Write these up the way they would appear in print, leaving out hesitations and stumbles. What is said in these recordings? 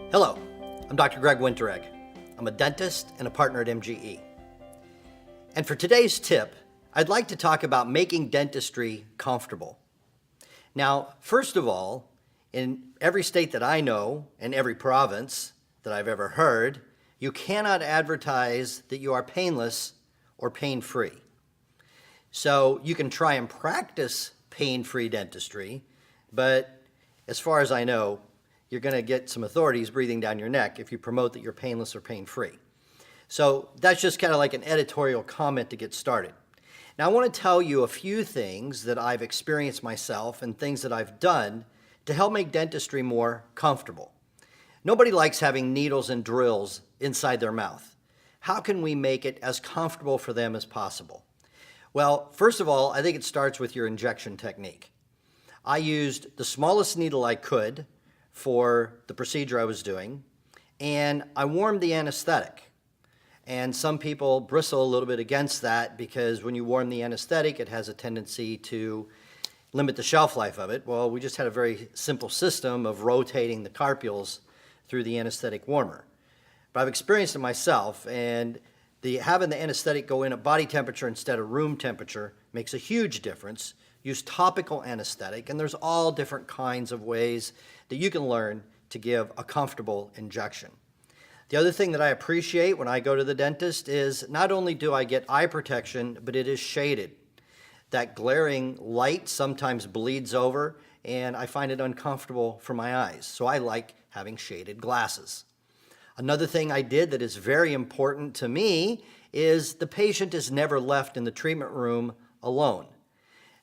Hello, I'm Dr. Greg Winteregg. I'm a dentist and a partner at MGE. And for today's tip, I'd like to talk about making dentistry comfortable. Now, first of all, in every state that I know, and every province that I've ever heard, you cannot advertise that you are painless or pain-free. So you can try and practice pain-free dentistry, but as far as I know, you're going to get some authorities breathing down your neck if you promote that you're painless or pain-free. So that's just kind of like an editorial comment to get started. Now I want to tell you a few things that I've experienced myself and things that I've done to help make dentistry more comfortable. Nobody likes having needles and drills inside their mouth. How can we make it as comfortable for them as possible? Well, first of all, I think it starts with your injection technique. I used the smallest needle I could for the procedure I was doing, and I warmed the anesthetic. And some people bristle a little bit against that because when you warm the anesthetic, it has a tendency to limit the shelf life of it. Well, we just had a very simple system of rotating the carpules through the anesthetic warmer. But I've experienced it myself, and having the anesthetic go in at body temperature instead of room temperature makes a huge difference. Use topical anesthetic, and there's all different kinds of ways that you can learn to give a comfortable injection. The other thing that I appreciate when I go to the dentist is not only do I get eye protection, but it is shaded. That glaring light sometimes bleeds over, and I find it uncomfortable for my eyes, so I like having shaded glasses. Another thing I did that is very important to me is the patient is never left in the treatment room alone.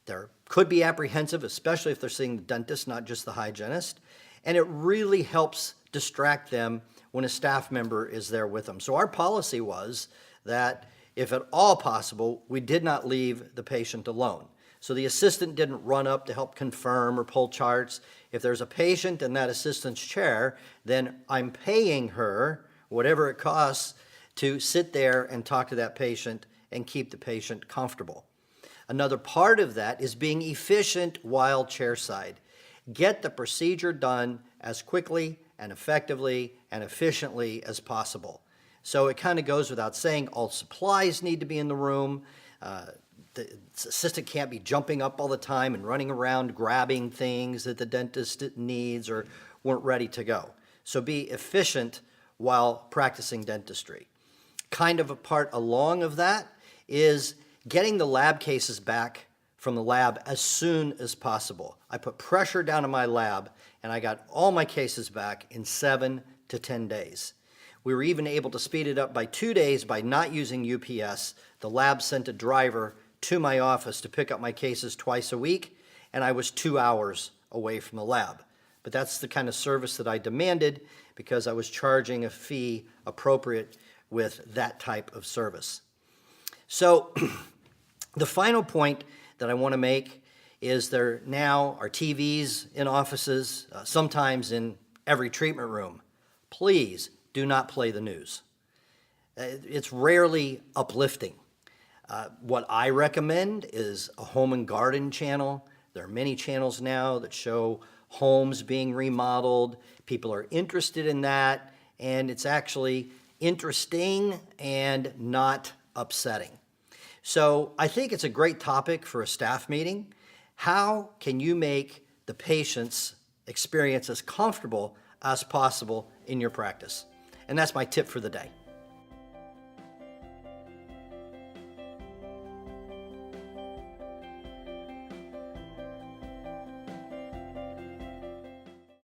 They could be apprehensive, especially if they're seeing the dentist, not just the hygienist, and it really helps distract them when a staff member is there with them. So our policy was that if at all possible, we did not leave the patient alone. So the assistant didn't run up to help confirm or pull charts. If there's a patient in that assistant's chair, then I'm paying her whatever it costs to sit there and talk to that patient and keep the patient comfortable. Another part of that is being efficient while chairside. Get the procedure done as quickly and effectively and efficiently as possible. So it kind of goes without saying, all supplies need to be in the room. The assistant can't be jumping up all the time and running around grabbing things that the dentist needs or weren't ready to go. So be efficient while practicing dentistry. Kind of a part along of that is getting the lab cases back from the lab as soon as possible. I put pressure down on my lab and I got all my cases back in 7 to 10 days. We were even able to speed it up by 2 days by not using UPS. The lab sent a driver to my office to pick up my cases twice a week, and I was 2 hours away from the lab. But that's the kind of service that I demanded because I was charging a fee appropriate with that type of service. So the final point that I want to make is there now are TVs in offices, sometimes in every treatment room. Please do not play the news. It's rarely uplifting. What I recommend is a home and garden channel. There are many channels now that show homes being remodeled. People are interested in that, and it's actually interesting and not upsetting. So I think it's a great topic for a staff meeting. How can you make the patient's experience as comfortable as possible in your practice? And that's my tip for the day.